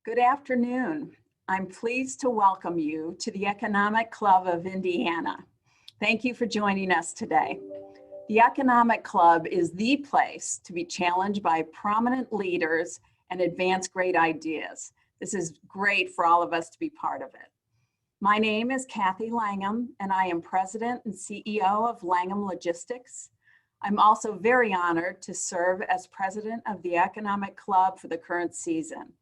Good afternoon. I'm pleased to welcome you to the Economic Club of Indiana. Thank you for joining us today. The Economic Club is the place to be challenged by prominent leaders and advance great ideas. This is great for all of us to be part of it. My name is Kathy Langham, and I am President and CEO of Langham Logistics. I'm also very honored to serve as President of the Economic Club for the current season.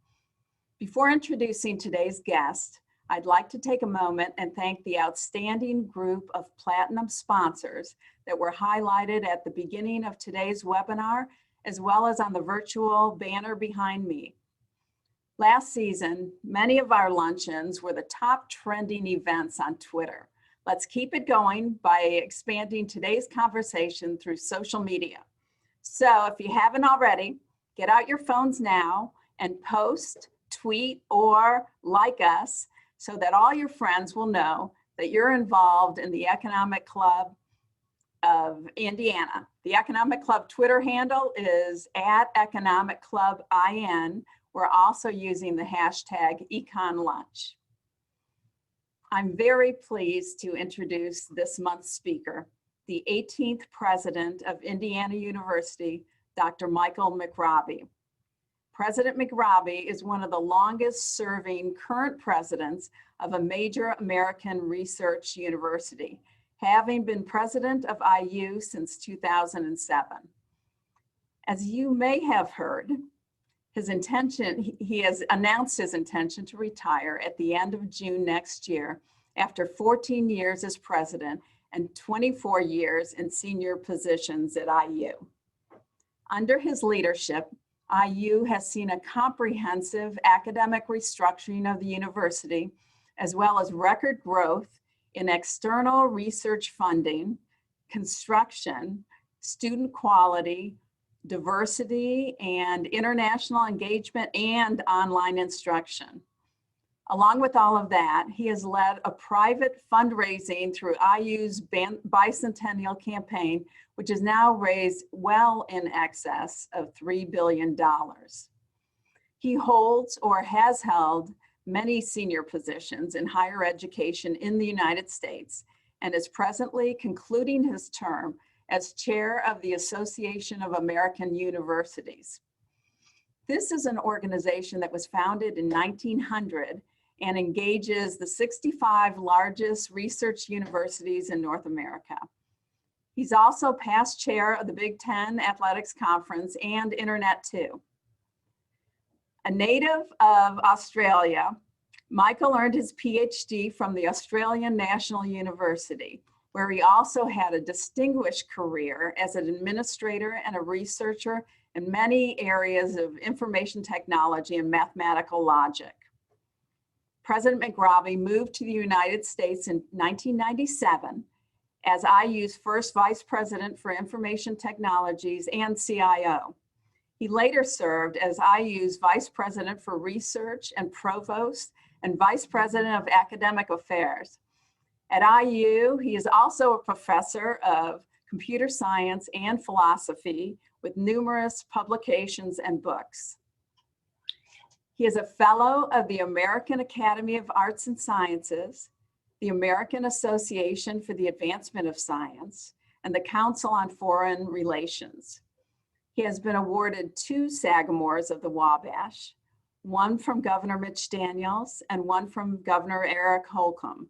Before introducing today's guest, I'd like to take a moment and thank the outstanding group of Platinum sponsors that were highlighted at the beginning of today's webinar, as well as on the virtual banner behind me. Last season, many of our luncheons were the top trending events on Twitter. Let's keep it going by expanding today's conversation through social media. So if you haven't already, get out your phones now and post, tweet, or like us so that all your friends will know that you're involved in the Economic Club of Indiana. The Economic Club Twitter handle is @EconomicClubIN. We're also using the hashtag EconLunch. I'm very pleased to introduce this month's speaker, the 18th President of Indiana University, Dr. Michael McRobbie. President McRobbie is one of the longest serving current presidents of a major American research university, having been president of IU since 2007. As you may have heard, he has announced his intention to retire at the end of June next year after 14 years as president and 24 years in senior positions at IU. Under his leadership, IU has seen a comprehensive academic restructuring of the university, as well as record growth in external research funding, construction, student quality, diversity, and international engagement, and online instruction. Along with all of that, he has led a private fundraising through IU's Bicentennial Campaign, which has now raised well in excess of $3 billion. He holds or has held many senior positions in higher education in the United States and is presently concluding his term as chair of the Association of American Universities. This is an organization that was founded in 1900 and engages the 65 largest research universities in North America. He's also past chair of the Big Ten Athletics Conference and Internet 2. A native of Australia, Michael earned his PhD from the Australian National University, where he also had a distinguished career as an administrator and a researcher in many areas of information technology and mathematical logic. President McRobbie moved to the United States in 1997 as IU's first vice president for information technologies and CIO. He later served as IU's vice president for research and provost and vice president of academic affairs. At IU, he is also a professor of computer science and philosophy with numerous publications and books. He is a fellow of the American Academy of Arts and Sciences, the American Association for the Advancement of Science, and the Council on Foreign Relations. He has been awarded 2 Sagamores of the Wabash, one from Governor Mitch Daniels and one from Governor Eric Holcomb.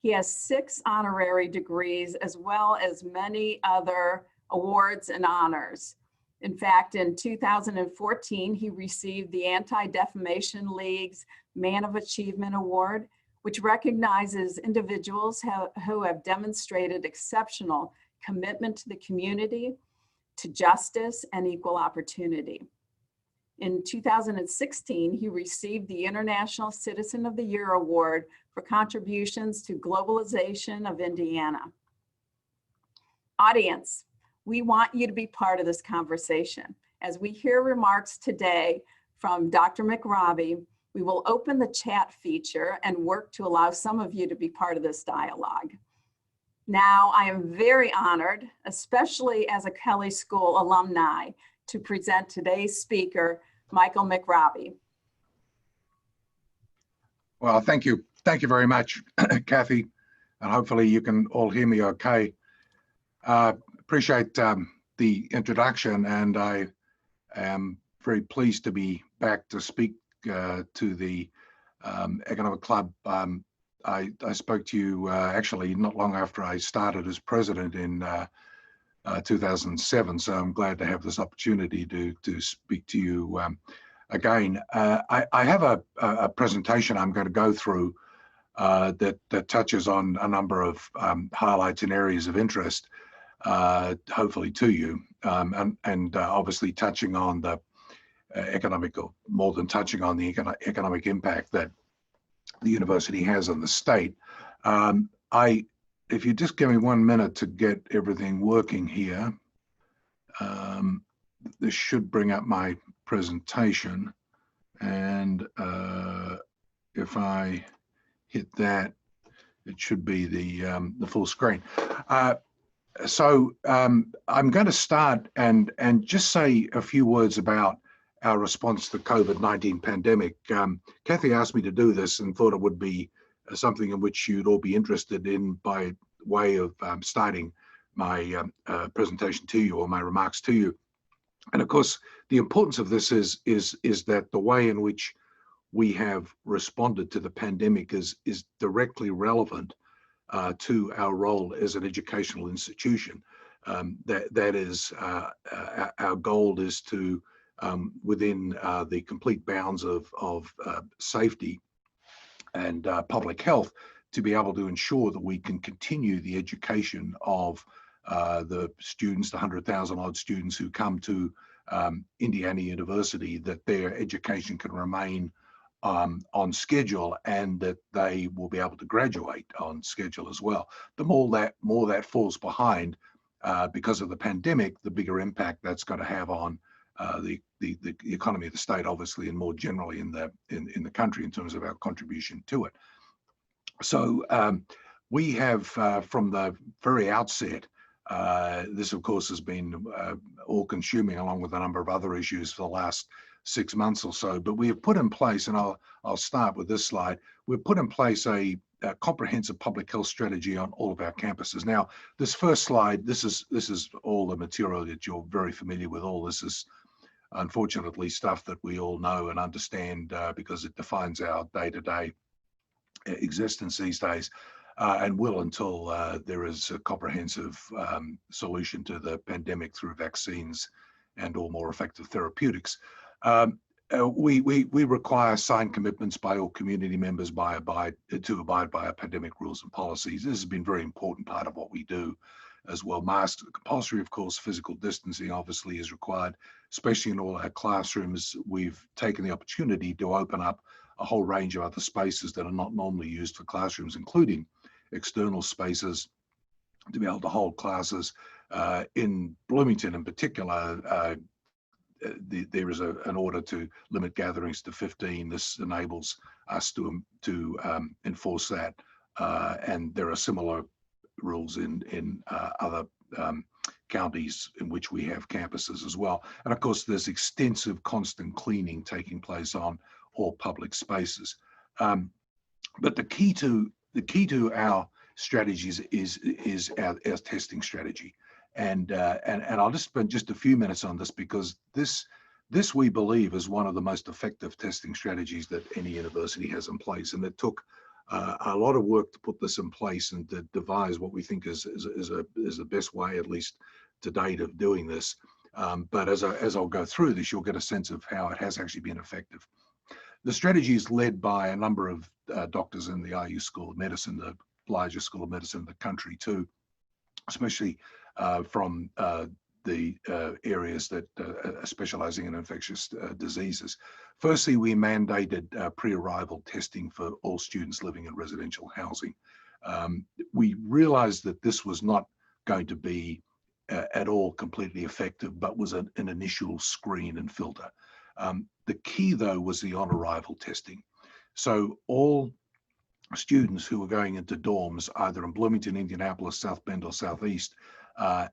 He has 6 honorary degrees, as well as many other awards and honors. In fact, in 2014, he received the Anti-Defamation League's Man of Achievement Award, which recognizes individuals who have demonstrated exceptional commitment to the community, to justice, and equal opportunity. In 2016, he received the International Citizen of the Year Award for contributions to globalization of Indiana. Audience, we want you to be part of this conversation. As we hear remarks today from Dr. McRobbie, we will open the chat feature and work to allow some of you to be part of this dialogue. Now, I am very honored, especially as a Kelley School alumni, to present today's speaker, Michael McRobbie. Well, thank you. Thank you very much, Kathy. And hopefully you can all hear me okay. Appreciate the introduction, and I am very pleased to be back to speak to the Economic Club. I spoke to you actually not long after I started as president in 2007, so I'm glad to have this opportunity to speak to you again. I have a presentation I'm going to go through that touches on a number of highlights and areas of interest, hopefully to you, and obviously touching on the economic, or more than touching on the economic impact that the university has on the state. If you just give me 1 minute to get everything working here, this should bring up my presentation, and if I hit that, it should be the full screen. So I'm going to start and just say a few words about our response to the COVID-19 pandemic. Kathy asked me to do this and thought it would be something in which you'd all be interested in by way of starting my presentation to you, or my remarks to you. And of course, the importance of this is that the way in which we have responded to the pandemic is directly relevant to our role as an educational institution. That is, our goal is to, within the complete bounds of safety and public health, to be able to ensure that we can continue the education of the students, the 100,000 odd students who come to Indiana University, that their education can remain on schedule, and that they will be able to graduate on schedule as well. The more that falls behind because of the pandemic, the bigger impact that's going to have on the economy of the state, obviously, and more generally in the country in terms of our contribution to it. So we have, from the very outset, this of course has been all-consuming, along with a number of other issues for the last 6 months or so, but we have put in place, and I'll start with this slide, we've put in place a comprehensive public health strategy on all of our campuses. Now, this first slide, this is all the material that you're very familiar with. All this is unfortunately stuff that we all know and understand because it defines our day-to-day existence these days, and will until there is a comprehensive solution to the pandemic through vaccines and or more effective therapeutics. We require signed commitments by all community members to abide by our pandemic rules and policies. This has been a very important part of what we do as well. Masks are compulsory, of course. Physical distancing obviously is required, especially in all our classrooms. We've taken the opportunity to open up a whole range of other spaces that are not normally used for classrooms, including external spaces, to be able to hold classes. In Bloomington in particular, there is an order to limit gatherings to 15. This enables us to enforce that, and there are similar rules in other counties in which we have campuses as well. And of course, there's extensive constant cleaning taking place on all public spaces. But the key to our strategies is our testing strategy. And I'll just spend just a few minutes on this, because this we believe is one of the most effective testing strategies that any university has in place. And it took a lot of work to put this in place and to devise what we think is the best way, at least to date, of doing this. But as I'll go through this, you'll get a sense of how it has actually been effective. The strategy is led by a number of doctors in the IU School of Medicine, the largest school of medicine in the country too, especially from the areas that are specializing in infectious diseases. Firstly, we mandated pre-arrival testing for all students living in residential housing. We realized that this was not going to be at all completely effective, but was an initial screen and filter. The key, though, was the on-arrival testing. So all students who were going into dorms, either in Bloomington, Indianapolis, South Bend, or Southeast,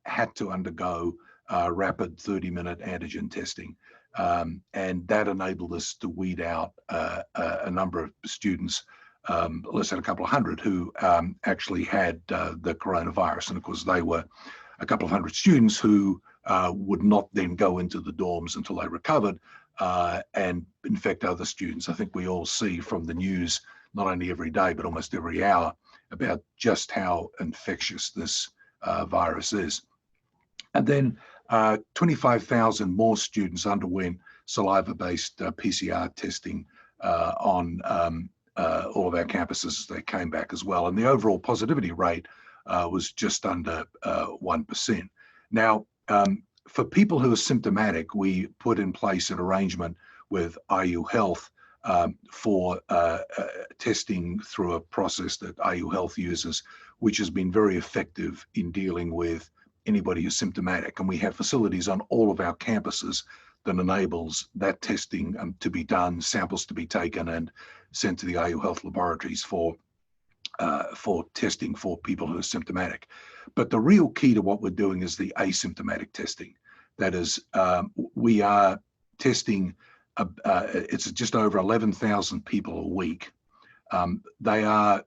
had to undergo rapid 30-minute antigen testing. And that enabled us to weed out a number of students less than a couple of hundred who actually had the coronavirus. And of course, they were a couple of hundred students who would not then go into the dorms until they recovered and infect other students. I think we all see from the news, not only every day, but almost every hour, about just how infectious this virus is. And then 25,000 more students underwent saliva-based PCR testing on all of our campuses as they came back as well. And the overall positivity rate was just under 1%. Now, for people who are symptomatic, we put in place an arrangement with IU Health for testing through a process that IU Health uses, which has been very effective in dealing with anybody who's symptomatic. And we have facilities on all of our campuses that enables that testing to be done, samples to be taken and sent to the IU Health laboratories for testing for people who are symptomatic. But the real key to what we're doing is the asymptomatic testing. That is, we are testing, it's just over 11,000 people a week. They are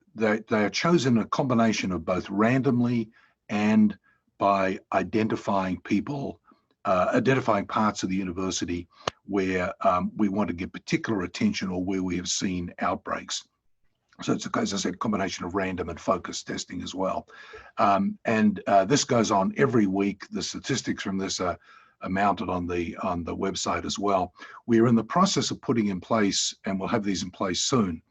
chosen a combination of both randomly and by identifying people, identifying parts of the university where we want to give particular attention or where we have seen outbreaks. So it's, as I said, a combination of random and focused testing as well. This goes on every week. The statistics from this are mounted on the website as well. We are in the process of putting in place, and we'll have these in place soon,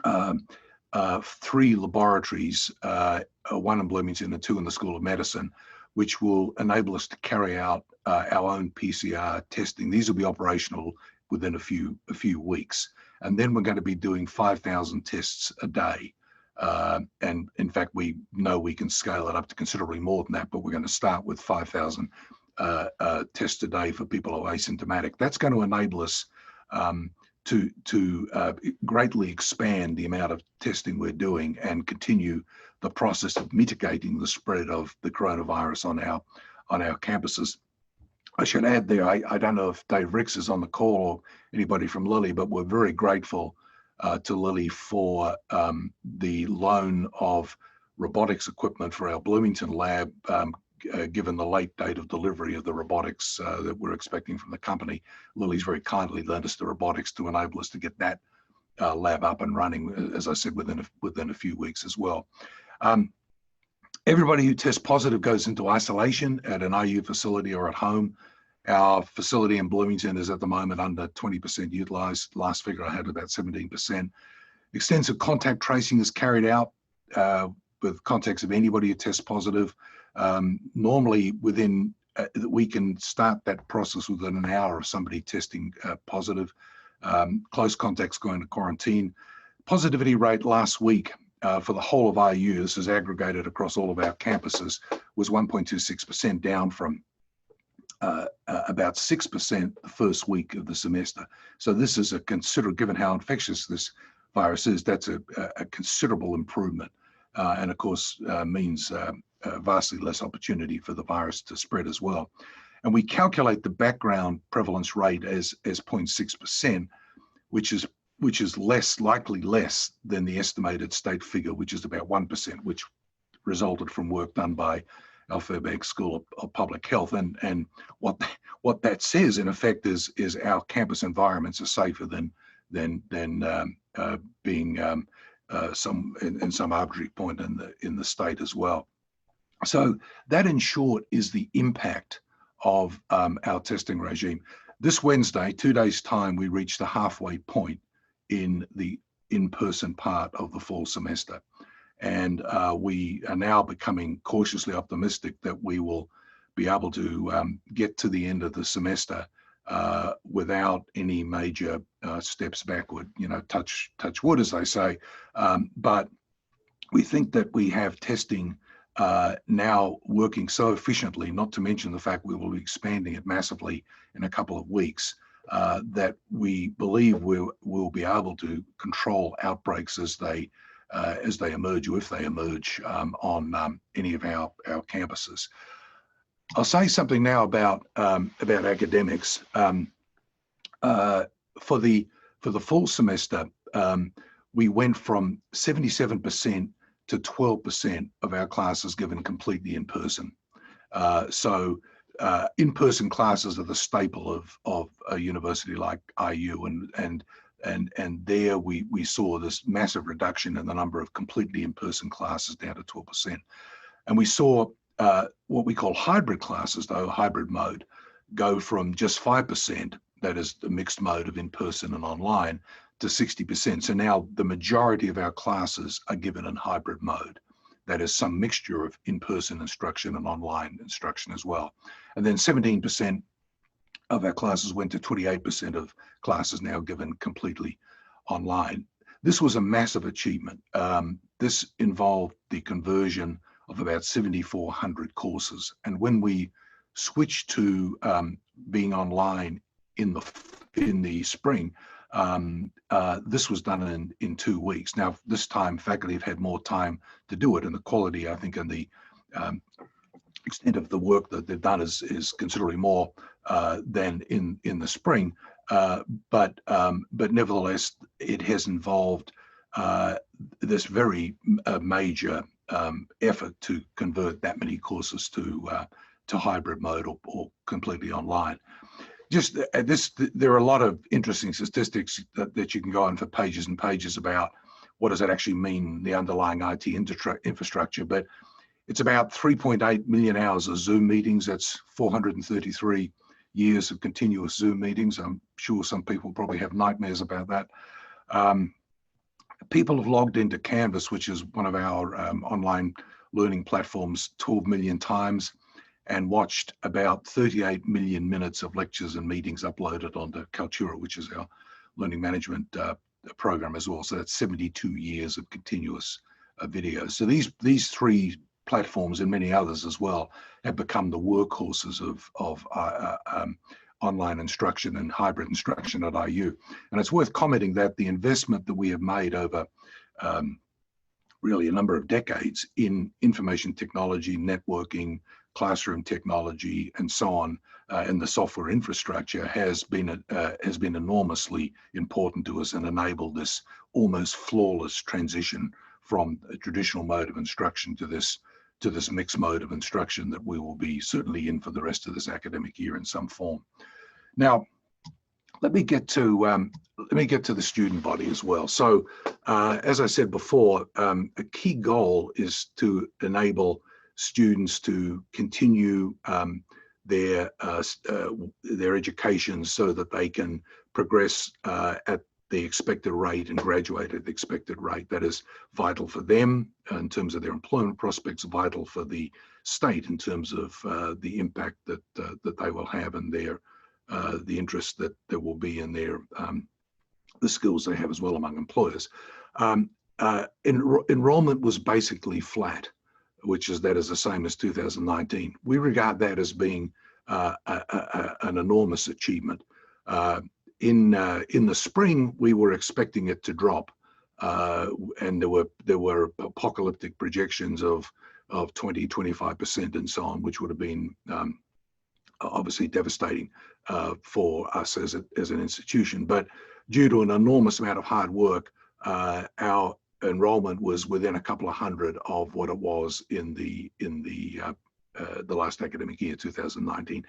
3 laboratories, 1 in Bloomington and 2 in the School of Medicine, which will enable us to carry out our own PCR testing. These will be operational within a few weeks. And then we're going to be doing 5,000 tests a day. And in fact, we know we can scale it up to considerably more than that, but we're going to start with 5,000 tests a day for people who are asymptomatic. That's going to enable us to greatly expand the amount of testing we're doing and continue the process of mitigating the spread of the coronavirus on our campuses. I should add there, I don't know if Dave Ricks is on the call or anybody from Lilly, but we're very grateful to Lilly for the loan of robotics equipment for our Bloomington lab, given the late date of delivery of the robotics that we're expecting from the company. Lilly's very kindly lent us the robotics to enable us to get that lab up and running, as I said, within a few weeks as well. Everybody who tests positive goes into isolation at an IU facility or at home. Our facility in Bloomington is at the moment under 20% utilized. Last figure I had about 17%. Extensive contact tracing is carried out with contacts of anybody who tests positive. Normally we can start that process within an hour of somebody testing positive. Close contacts going to quarantine. Positivity rate last week for the whole of IU, this is aggregated across all of our campuses, was 1.26%, down from about 6% the first week of the semester. So this is given how infectious this virus is, that's a considerable improvement. And of course means vastly less opportunity for the virus to spread as well. And we calculate the background prevalence rate as 0.6%, which is likely less than the estimated state figure, which is about 1%, which resulted from work done by our Fairbanks School of Public Health. And what that says in effect is our campus environments are safer than being in some arbitrary point in the state as well. So that, in short, is the impact of our testing regime. This Wednesday, 2 days' time, we reached the halfway point in the in-person part of the fall semester. And we are now becoming cautiously optimistic that we will be able to get to the end of the semester without any major steps backward, touch wood, as they say. But we think that we have testing now working so efficiently, not to mention the fact we will be expanding it massively in a couple of weeks, that we believe we'll be able to control outbreaks as they emerge, or if they emerge on any of our campuses. I'll say something now about academics. For the fall semester, we went from 77% to 12% of our classes given completely in person. So in-person classes are the staple of a university like IU, and there we saw this massive reduction in the number of completely in-person classes down to 12%. And we saw what we call hybrid classes, though, hybrid mode, go from just 5%, that is the mixed mode of in-person and online, to 60%. So now the majority of our classes are given in hybrid mode. That is some mixture of in-person instruction and online instruction as well. And then 17% of our classes went to 28% of classes now given completely online. This was a massive achievement. This involved the conversion of about 7,400 courses. And when we switched to being online in the spring, this was done in 2 weeks. Now, this time faculty have had more time to do it, and the quality, I think, and the extent of the work that they've done is considerably more than in the spring. But nevertheless, it has involved this very major effort to convert that many courses to hybrid mode or completely online. Just there are a lot of interesting statistics that you can go on for pages and pages about what does that actually mean, the underlying IT infrastructure. But it's about 3.8 million hours of Zoom meetings. That's 433 years of continuous Zoom meetings. I'm sure some people probably have nightmares about that. People have logged into Canvas, which is one of our online learning platforms, 12 million times, and watched about 38 million minutes of lectures and meetings uploaded onto Kaltura, which is our learning management program as well. So that's 72 years of continuous video. So these three platforms and many others as well have become the workhorses of online instruction and hybrid instruction at IU. And it's worth commenting that the investment that we have made over really a number of decades in information technology, networking, classroom technology, and so on, and the software infrastructure has been enormously important to us and enabled this almost flawless transition from a traditional mode of instruction to this mixed mode of instruction that we will be certainly in for the rest of this academic year in some form. Now, let me get to the student body as well. So, as I said before, a key goal is to enable students to continue their education so that they can progress at the expected rate and graduate at the expected rate. That is vital for them in terms of their employment prospects, vital for the state in terms of the impact that they will have and their the interest that there will be in their the skills they have as well among employers. Enrollment was basically flat, which is the same as 2019. We regard that as being an enormous achievement. In the spring, we were expecting it to drop, and there were apocalyptic projections of 20-25% and so on, which would have been obviously devastating for us as an institution. But due to an enormous amount of hard work, our enrollment was within a couple of hundred of what it was in the last academic year, 2019.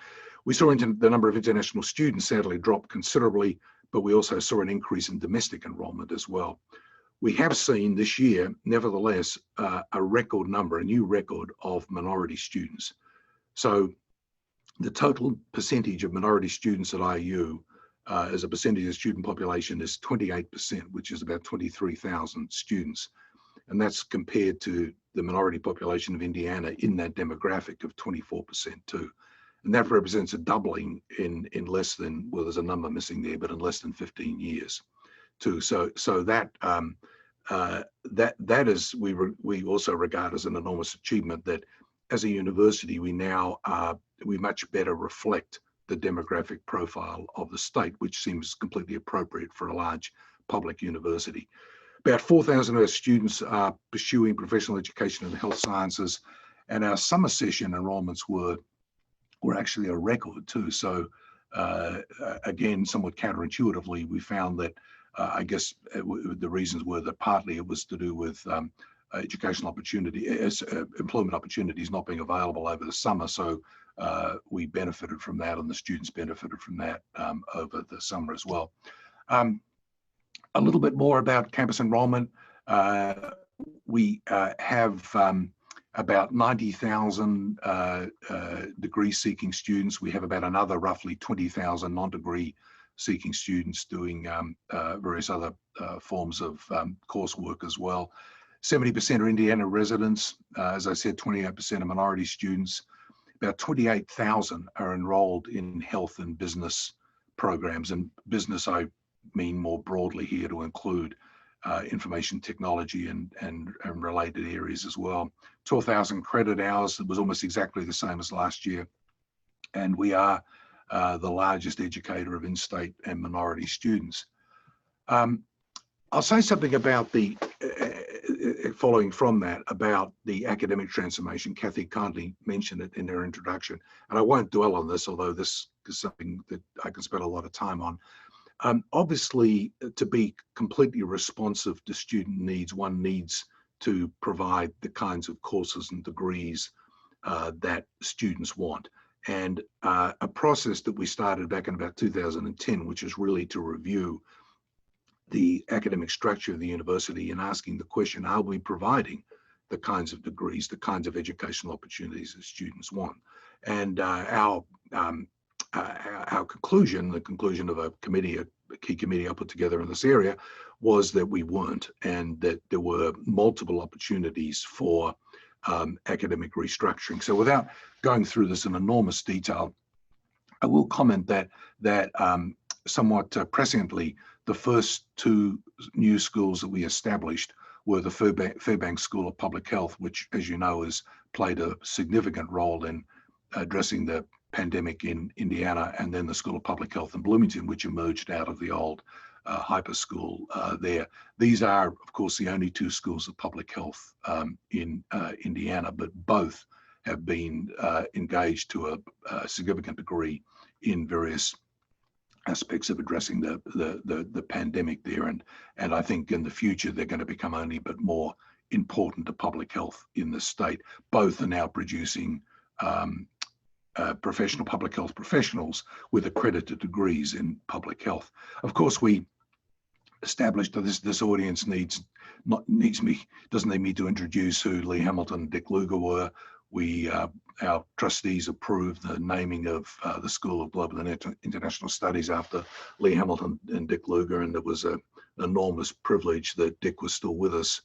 We saw the number of international students sadly drop considerably, but we also saw an increase in domestic enrollment as well. We have seen this year, nevertheless, a record number, a new record of minority students. So the total percentage of minority students at IU as a percentage of student population is 28%, which is about 23,000 students. And that's compared to the minority population of Indiana in that demographic of 24% too. And that represents a doubling in less than, well, there's a number missing there, but in less than 15 years too. So that is, we also regard as an enormous achievement that as a university, we now we much better reflect the demographic profile of the state, which seems completely appropriate for a large public university. About 4,000 of our students are pursuing professional education in the health sciences, and our summer session enrollments were actually a record too. So again, somewhat counterintuitively, we found that I guess the reasons were that partly it was to do with educational opportunity, employment opportunities not being available over the summer. So we benefited from that, and the students benefited from that over the summer as well. A little bit more about campus enrollment. We have about 90,000 degree-seeking students. We have about another roughly 20,000 non-degree seeking students doing various other forms of coursework as well. 70% are Indiana residents. As I said, 28% are minority students. About 28,000 are enrolled in health and business programs. And business, I mean more broadly here, to include information technology and related areas as well. 12,000 credit hours. It was almost exactly the same as last year. And we are the largest educator of in-state and minority students. I'll say something about the, following from that, about the academic transformation. Kathy kindly mentioned it in her introduction, and I won't dwell on this, although this is something that I can spend a lot of time on. Obviously, to be completely responsive to student needs, one needs to provide the kinds of courses and degrees that students want. And a process that we started back in about 2010, which is really to review the academic structure of the university and asking the question, are we providing the kinds of degrees, the kinds of educational opportunities that students want? And our conclusion, the conclusion of a committee, a key committee I put together in this area, was that we weren't, and that there were multiple opportunities for academic restructuring. So without going through this in enormous detail, I will comment that somewhat presciently, the first two new schools that we established were the Fairbanks School of Public Health, which, as you know, has played a significant role in addressing the pandemic in Indiana, and then the School of Public Health in Bloomington, which emerged out of the old hyper school there. These are, of course, the only two schools of public health in Indiana, but both have been engaged to a significant degree in various aspects of addressing the pandemic there, and I think in the future they're going to become only but more important to public health in the state. Both are now producing professional public health professionals with accredited degrees in public health. Of course, we established that this audience doesn't need me to introduce who Lee Hamilton and Dick Lugar were. Our trustees approved the naming of the School of Global and International Studies after Lee Hamilton and Dick Lugar, and it was an enormous privilege that Dick was still with us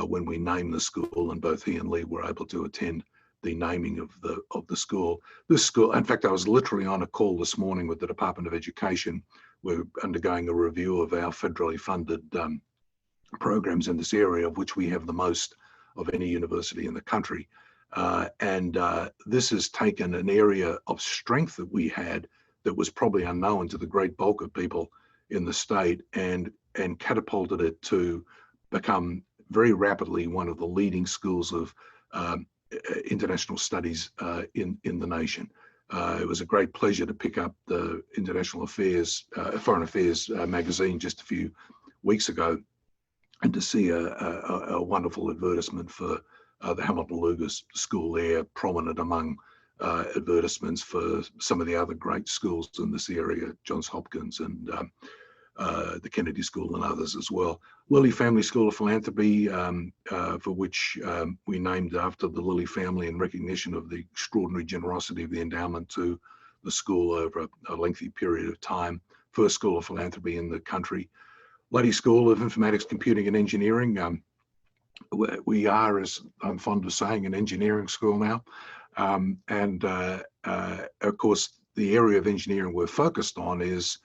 when we named the school, and both he and Lee were able to attend the naming of the school. This school, in fact, I was literally on a call this morning with the Department of Education. We're undergoing a review of our federally funded programs in this area, of which we have the most of any university in the country. This has taken an area of strength that we had that was probably unknown to the great bulk of people in the state, and catapulted it to become very rapidly one of the leading schools of international studies in the nation. It was a great pleasure to pick up the International Affairs, Foreign Affairs magazine just a few weeks ago, and to see a wonderful advertisement for the Hamilton Lugar School there, prominent among advertisements for some of the other great schools in this area, Johns Hopkins and the Kennedy School and others as well. Lilly Family School of Philanthropy, for which we named after the Lilly family in recognition of the extraordinary generosity of the endowment to the school over a lengthy period of time. First school of philanthropy in the country. Luddy School of Informatics, Computing and Engineering. We are, as I'm fond of saying, an engineering school now. Of course, the area of engineering we're focused on is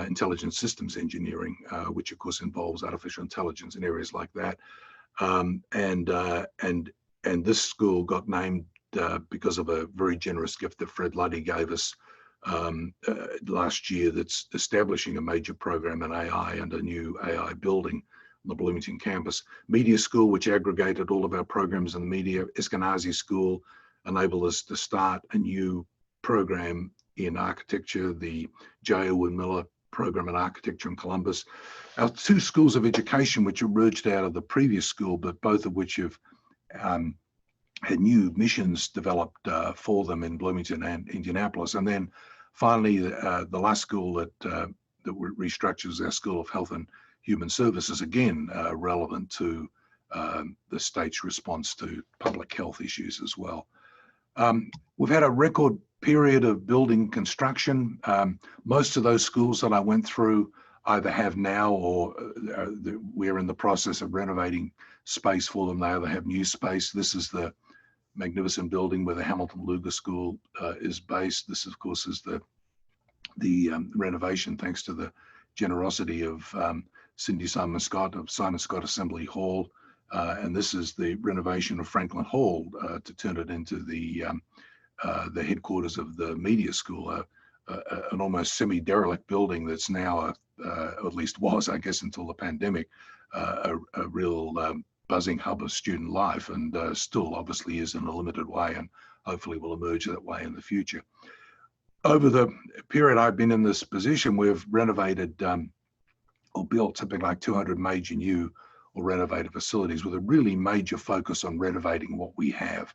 intelligent systems engineering, which of course involves artificial intelligence and areas like that. And this school got named because of a very generous gift that Fred Luddy gave us last year, that's establishing a major program in AI and a new AI building on the Bloomington campus. Media School, which aggregated all of our programs in the media. Eskenazi School enabled us to start a new program in architecture, the J. Owen Miller program in architecture in Columbus. Our 2 schools of education, which emerged out of the previous school, but both of which have had new missions developed for them in Bloomington and Indianapolis. And then finally, the last school that restructures, our School of Health and Human Services, again, relevant to the state's response to public health issues as well. We've had a record period of building construction. Most of those schools that I went through either have now or we're in the process of renovating space for them. They either have new space. This is the magnificent building where the Hamilton Luger School is based. This, of course, is the renovation thanks to the generosity of Cindy Simon Scott of Simon Scott Assembly Hall. And this is the renovation of Franklin Hall to turn it into the headquarters of the media school, an almost semi-derelict building that's now, or at least was, I guess, until the pandemic, a real buzzing hub of student life, and still obviously is in a limited way, and hopefully will emerge that way in the future. Over the period I've been in this position, we've renovated or built something like 200 major new or renovated facilities with a really major focus on renovating what we have.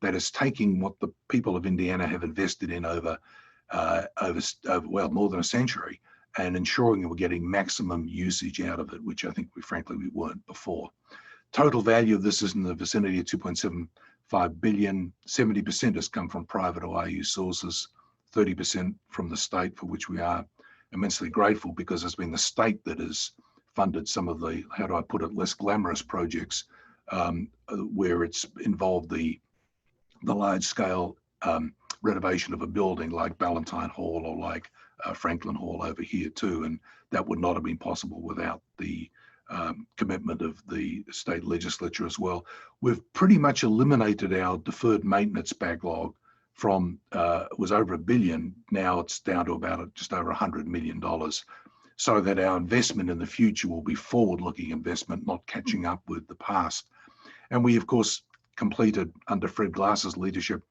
That is taking what the people of Indiana have invested in over well, more than a century, and ensuring we're getting maximum usage out of it, which I think we weren't before. Total value of this is in the vicinity of $2.75 billion. 70% has come from private OIU sources, 30% from the state, for which we are immensely grateful, because it's been the state that has funded some of the, how do I put it, less glamorous projects where it's involved the large scale renovation of a building like Ballantyne Hall or like Franklin Hall over here too. And that would not have been possible without the commitment of the state legislature as well. We've pretty much eliminated our deferred maintenance backlog from, it was over $1 billion. Now it's down to about just over $100 million. So that our investment in the future will be forward-looking investment, not catching up with the past. And we, of course, completed under Fred Glass's leadership,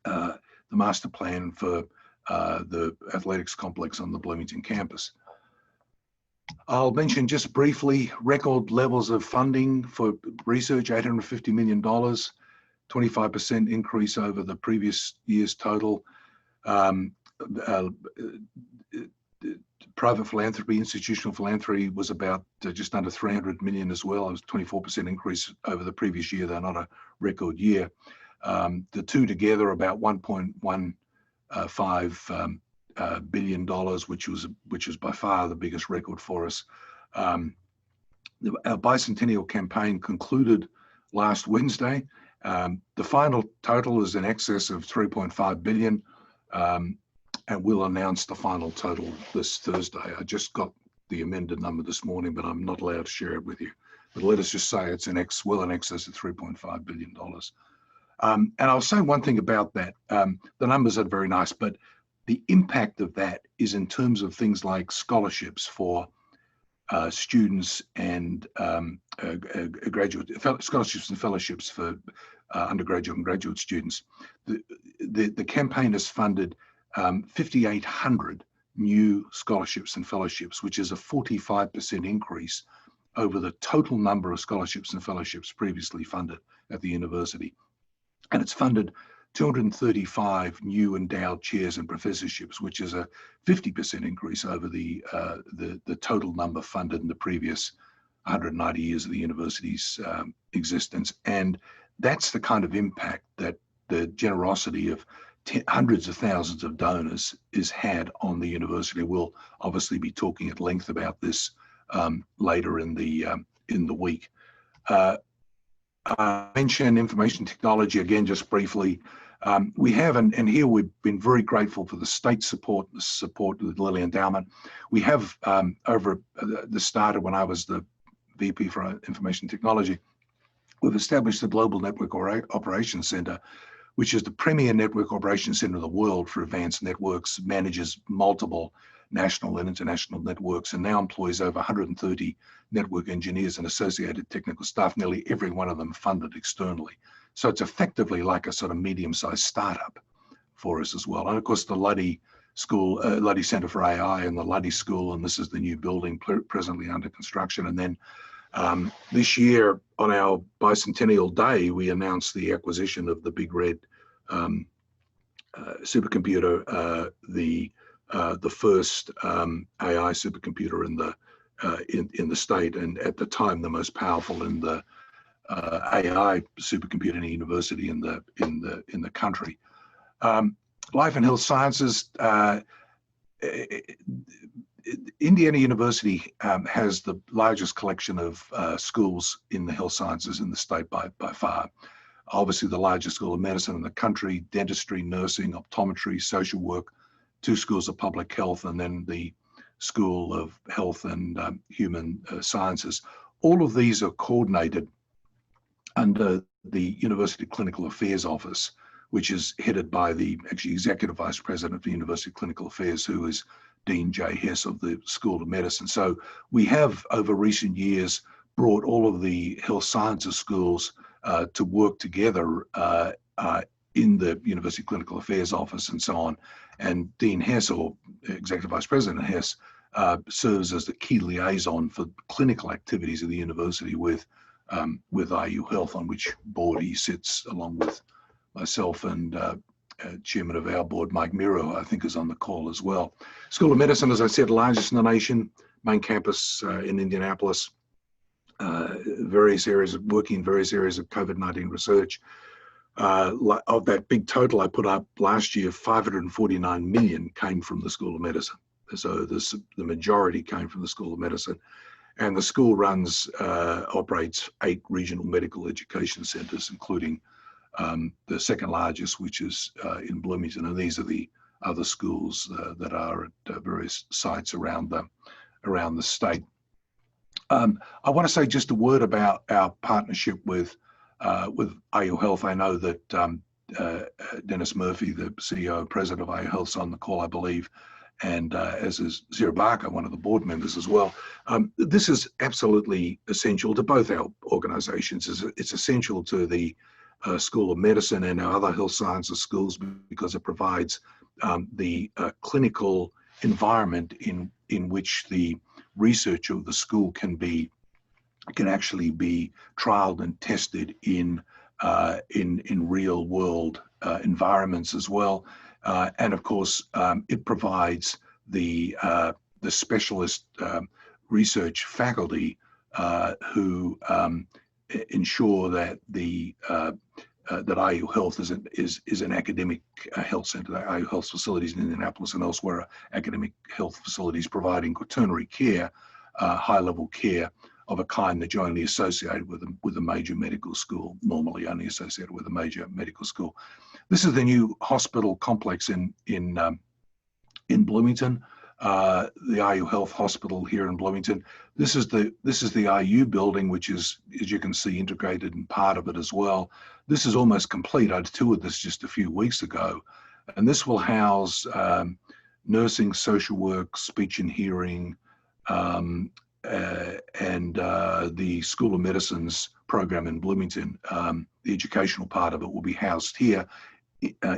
the master plan for the athletics complex on the Bloomington campus. I'll mention just briefly record levels of funding for research, $850 million, 25% increase over the previous year's total. Private philanthropy, institutional philanthropy was about just under 300 million as well. It was 24% increase over the previous year, though not a record year. The two together about $1.15 billion, which was by far the biggest record for us. Our Bicentennial Campaign concluded last Wednesday. The final total is in excess of 3.5 billion. And we'll announce the final total this Thursday. I just got the amended number this morning, but I'm not allowed to share it with you. But let us just say it's well in excess of $3.5 billion. And I'll say one thing about that. The numbers are very nice, but the impact of that is in terms of things like scholarships for students and graduate scholarships and fellowships for undergraduate and graduate students. The campaign has funded 5,800 new scholarships and fellowships, which is a 45% increase over the total number of scholarships and fellowships previously funded at the university. And it's funded 235 new endowed chairs and professorships, which is a 50% increase over the total number funded in the previous 190 years of the university's existence. And that's the kind of impact that the generosity of hundreds of thousands of donors is had on the university. We'll obviously be talking at length about this later in the week. I mentioned information technology again, just briefly. We have, and here we've been very grateful for the state support, the support of the Lilly Endowment. We have over the start of when I was the VP for Information Technology, we've established the Global Network Operations Center, which is the premier network operations center in the world for advanced networks, manages multiple national and international networks, and now employs over 130 network engineers and associated technical staff, nearly every one of them funded externally. So it's effectively like a sort of medium-sized startup for us as well. And of course, the Luddy school, Luddy Center for AI and the Luddy School, and this is the new building presently under construction. And then this year on our Bicentennial Day, we announced the acquisition of the Big Red supercomputer, the first AI supercomputer in the state, and at the time the most powerful in the AI supercomputing university in the country. Life and Health Sciences. Indiana University has the largest collection of schools in the health sciences in the state by far. Obviously, the largest school of medicine in the country, dentistry, nursing, optometry, social work, 2 schools of public health, and then the School of Health and Human Sciences. All of these are coordinated under the University Clinical Affairs Office, which is headed by the actually Executive Vice President of the University Clinical Affairs, who is Dean J. Hess of the School of Medicine. So we have, over recent years, brought all of the health sciences schools to work together in the University Clinical Affairs Office and so on. And Dean Hess, or Executive Vice President Hess, serves as the key liaison for clinical activities of the university with IU Health, on which board he sits along with myself and Chairman of our board, Mike Miro, I think is on the call as well. School of Medicine, as I said, largest in the nation, main campus in Indianapolis, various areas of working in various areas of COVID-19 research. Of that big total I put up last year, 549 million came from the School of Medicine. So the majority came from the School of Medicine. And the school operates 8 regional medical education centers, including the second largest, which is in Bloomington. And these are the other schools that are at various sites around the state. I want to say just a word about our partnership with IU Health. I know that Dennis Murphy, the CEO and president of IU Health, is on the call, I believe, and as is Zira Barker, one of the board members as well. This is absolutely essential to both our organizations. It's essential to the School of Medicine and our other health sciences schools, because it provides the clinical environment in which the research of the school can actually be trialed and tested in real world environments as well. And of course, it provides the specialist research faculty who ensure that that IU Health is an academic health center. The IU Health facilities in Indianapolis and elsewhere are academic health facilities providing quaternary care, high-level care of a kind that you're only associated with a major medical school, normally only associated with a major medical school. This is the new hospital complex in Bloomington, the IU Health Hospital here in Bloomington. This is the IU building, which is, as you can see, integrated in part of it as well. This is almost complete. I toured this just a few weeks ago, and this will house nursing, social work, speech and hearing, and the School of Medicine's program in Bloomington. The educational part of it will be housed here,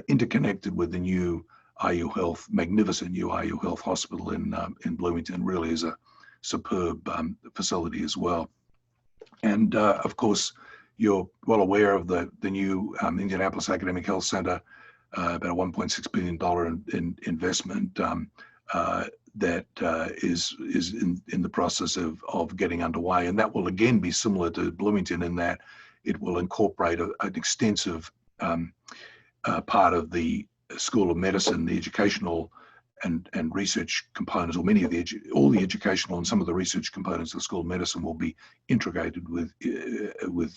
interconnected with the new IU Health, magnificent new IU Health Hospital in Bloomington. Really is a superb facility as well. And of course, you're well aware of the new Indianapolis Academic Health Center, about a $1.6 billion investment that is in the process of getting underway. And that will again be similar to Bloomington in that it will incorporate an extensive part of the School of Medicine, the educational and research components, or all the educational and some of the research components of the School of Medicine will be integrated with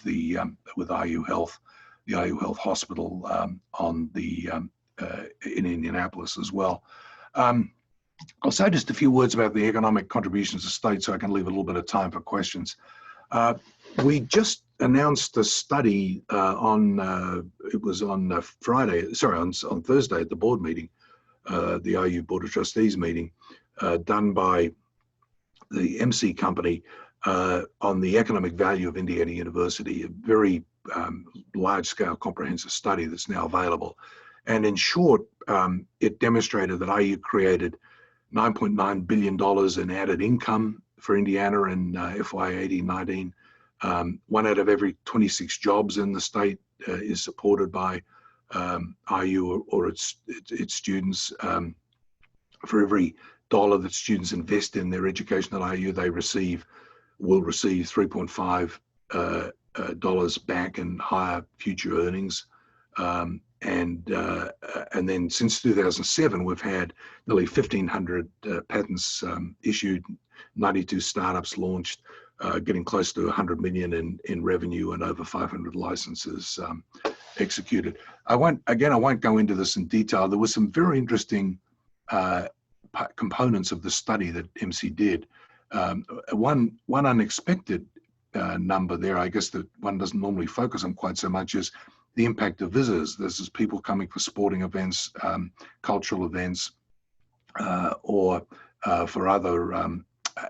IU Health, the IU Health Hospital in Indianapolis as well. I'll say just a few words about the economic contributions to state, so I can leave a little bit of time for questions. We just announced a study on Thursday at the board meeting, the IU Board of Trustees meeting, done by the MC Company on the economic value of Indiana University, a very large-scale comprehensive study that's now available. And in short, it demonstrated that IU created $9.9 billion in added income for Indiana in FY 18-19. 1 out of every 26 jobs in the state is supported by IU or its students. For every dollar that students invest in their education at IU, they will receive $3.5 dollars back in higher future earnings. And then since 2007, we've had nearly 1,500 patents issued, 92 startups launched, getting close to 100 million in revenue and over 500 licenses executed. I won't go into this in detail. There were some very interesting components of the study that MC did. One unexpected number there, I guess, that one doesn't normally focus on quite so much, is the impact of visitors. This is people coming for sporting events, cultural events, or for other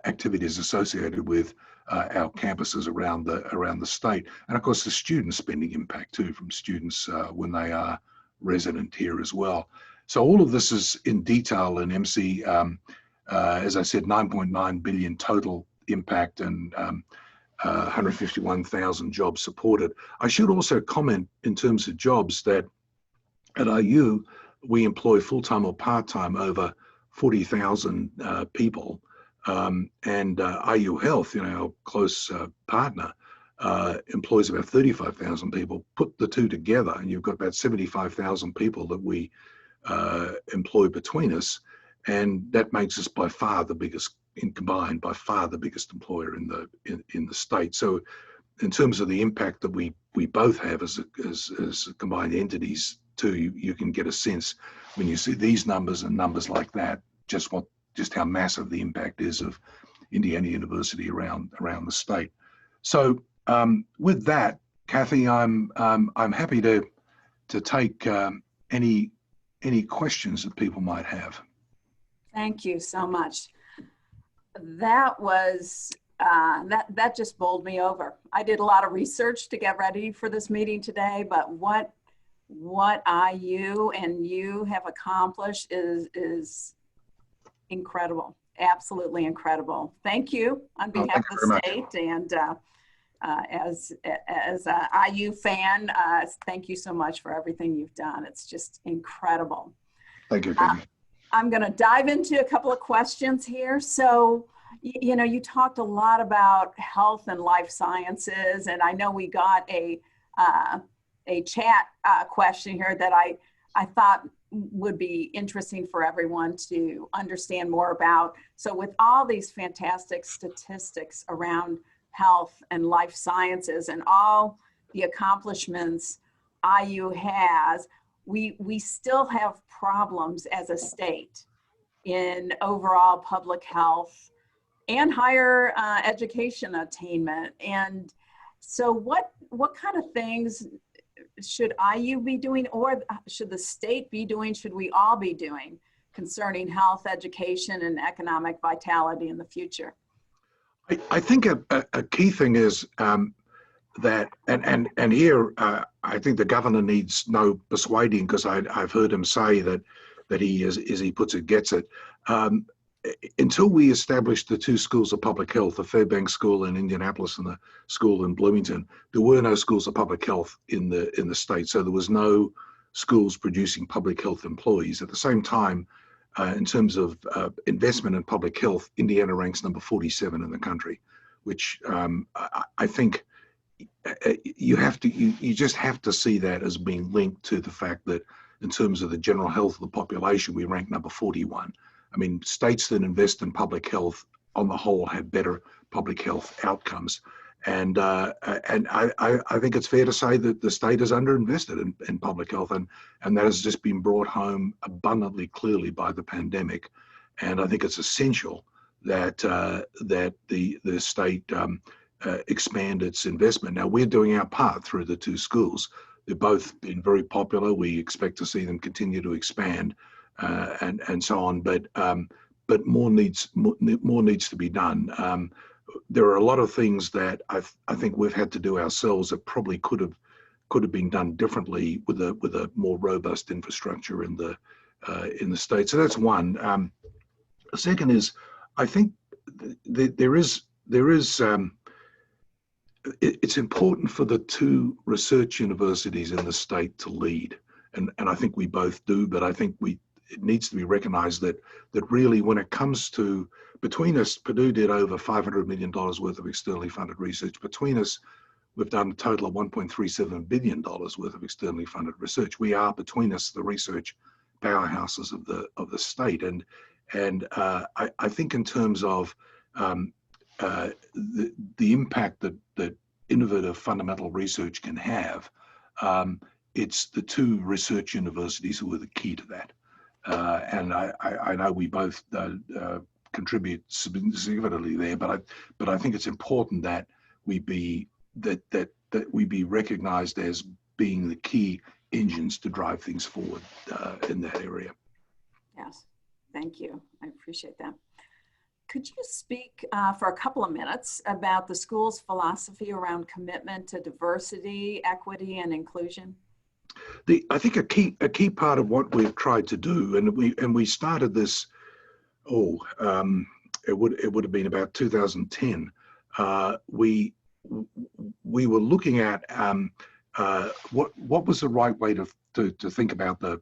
activities associated with our campuses around the state. And of course, the student spending impact too, from students when they are resident here as well. So all of this is in detail in MC. As I said, 9.9 billion total impact and 151,000 jobs supported. I should also comment in terms of jobs that at IU, we employ full-time or part-time over 40,000 people. And IU Health, our close partner, employs about 35,000 people. Put the two together and you've got about 75,000 people that we employ between us. And that makes us by far the biggest, by far the biggest employer in the state. So in terms of the impact that we both have as combined entities too, you can get a sense when you see these numbers and numbers like that, just how massive the impact is of Indiana University around the state. So with that, Kathy, I'm happy to take any questions that people might have. Thank you so much. That was that just bowled me over. I did a lot of research to get ready for this meeting today, but what IU and you have accomplished is incredible, absolutely incredible. Thank you on behalf of the state, and as a IU fan, thank you so much for everything you've done. It's just incredible. Thank you, Kathy. I'm going to dive into a couple of questions here. So, you talked a lot about health and life sciences, and I know we got a chat question here that I thought would be interesting for everyone to understand more about. So with all these fantastic statistics around health and life sciences and all the accomplishments IU has, we still have problems as a state in overall public health and higher education attainment. And so what kind of things should IU be doing, or should the state be doing, should we all be doing concerning health, education, and economic vitality in the future? I think a key thing is that, and here I think the governor needs no persuading, because I've heard him say that he, as he puts it, gets it. Until we established the two schools of public health, the Fairbanks School in Indianapolis and the school in Bloomington, there were no schools of public health in the state. So there was no schools producing public health employees. At the same time, in terms of investment in public health, Indiana ranks number 47 in the country, which I think you just have to see that as being linked to the fact that in terms of the general health of the population, we rank number 41. I mean, states that invest in public health on the whole have better public health outcomes. And I think it's fair to say that the state is underinvested in public health, and that has just been brought home abundantly clearly by the pandemic. And I think it's essential that the state expand its investment. Now, we're doing our part through the two schools. They've both been very popular. We expect to see them continue to expand and so on. But more needs to be done. There are a lot of things that I think we've had to do ourselves that probably could have been done differently with a more robust infrastructure in in the state. So that's one. The second is, I think it's important for the two research universities in the state to lead, and I think we both do. But I think it needs to be recognised that really, when it comes to, between us, Purdue did over $500 million worth of externally funded research. Between us, we've done a total of $1.37 billion worth of externally funded research. We are, between us, the research powerhouses of the state, and I think in terms of the impact that innovative fundamental research can have, it's the two research universities who are the key to that. And I know we both contribute significantly there, but I think it's important that we be recognized as being the key engines to drive things forward in that area. Yes, thank you. I appreciate that. Could you speak for a couple of minutes about the school's philosophy around commitment to diversity, equity, and inclusion? I think a key part of what we've tried to do, and we started this, it would have been about 2010. We were looking at what was the right way to think about the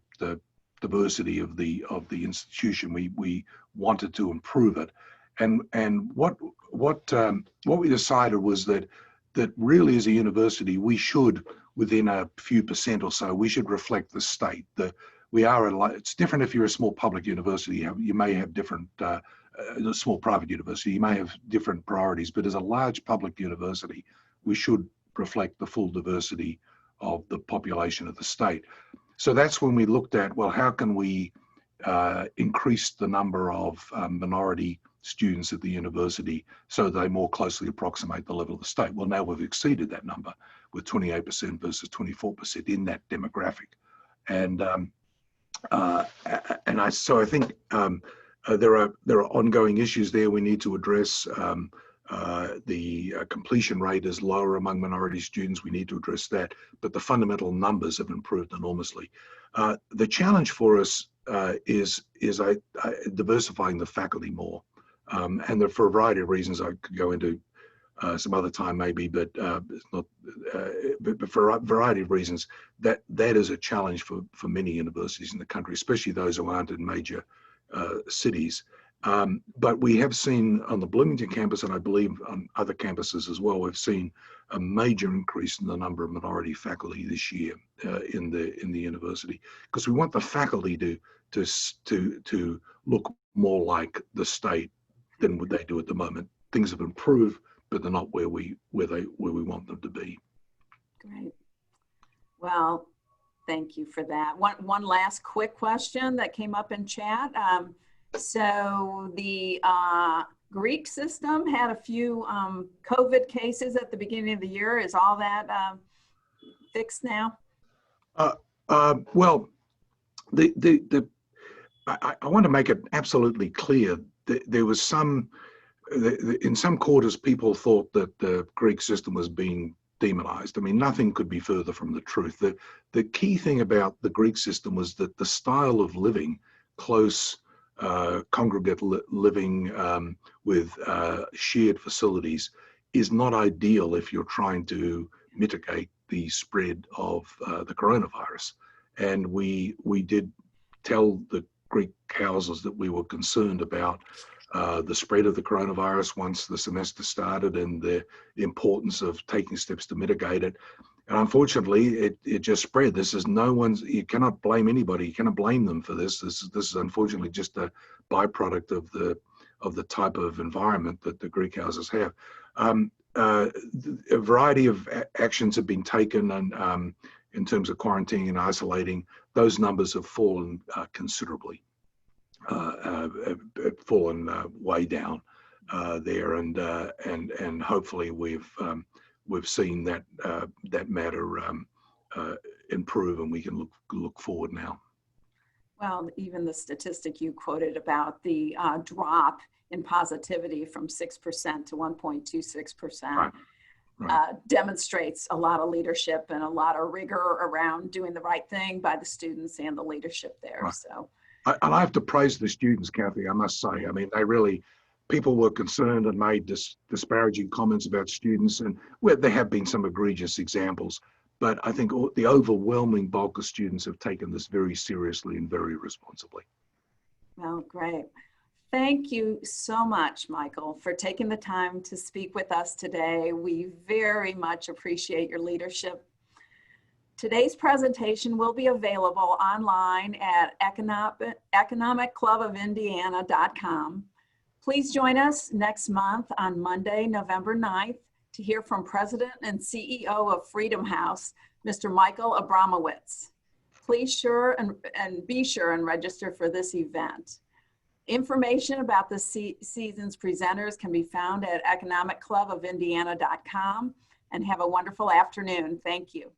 diversity of the institution. We wanted to improve it, and what we decided was that really, as a university, we should, within a few percent or so, we should reflect the state. It's different if you're a small public university. You may have different, a small private university, you may have different priorities, but as a large public university, we should reflect the full diversity of the population of the state. So that's when we looked at, well, how can we increase the number of minority students at the university so they more closely approximate the level of the state? Well, now we've exceeded that number with 28% versus 24% in that demographic. So I think there are ongoing issues there we need to address. The completion rate is lower among minority students. We need to address that, but the fundamental numbers have improved enormously. The challenge for us is diversifying the faculty more, and for a variety of reasons I could go into some other time maybe, but it's not. But for a variety of reasons, that is a challenge for many universities in the country, especially those who aren't in major cities. But we have seen on the Bloomington campus, and I believe on other campuses as well, we've seen a major increase in the number of minority faculty this year in the university, because we want the faculty to look more like the state than what they do at the moment. Things have improved, but they're not where we want them to be. Great. Well, thank you for that. One last quick question that came up in chat. So the Greek system had a few COVID cases at the beginning of the year. Is all that fixed now? Well, I want to make it absolutely clear that there was in some quarters, people thought that the Greek system was being demonized. I mean, nothing could be further from the truth. The key thing about the Greek system was that the style of living, close congregate living with shared facilities, is not ideal if you're trying to mitigate the spread of the coronavirus. And we did tell the Greek houses that we were concerned about the spread of the coronavirus once the semester started, and the importance of taking steps to mitigate it. And unfortunately, it just spread. You cannot blame anybody. You cannot blame them for this. This is unfortunately just a byproduct of the type of environment that the Greek houses have. A variety of actions have been taken, and in terms of quarantining and isolating, those numbers have fallen considerably. Fallen way down there, and hopefully we've seen that matter improve, and we can look forward now. Well, even the statistic you quoted about the drop in positivity from 6% to 1.26%. Right. Demonstrates a lot of leadership and a lot of rigor around doing the right thing by the students and the leadership there. Right. So And I have to praise the students, Kathy, I must say. I mean, people were concerned and made disparaging comments about students, and there have been some egregious examples, but I think the overwhelming bulk of students have taken this very seriously and very responsibly. Well, great. Thank you so much, Michael, for taking the time to speak with us today. We very much appreciate your leadership. Today's presentation will be available online at economicclubofindiana.com. Please join us next month on Monday, November 9th, to hear from President and CEO of Freedom House, Mr. Michael Abramowitz. Please be sure and register for this event. Information about the season's presenters can be found at economicclubofindiana.com, and have a wonderful afternoon. Thank you.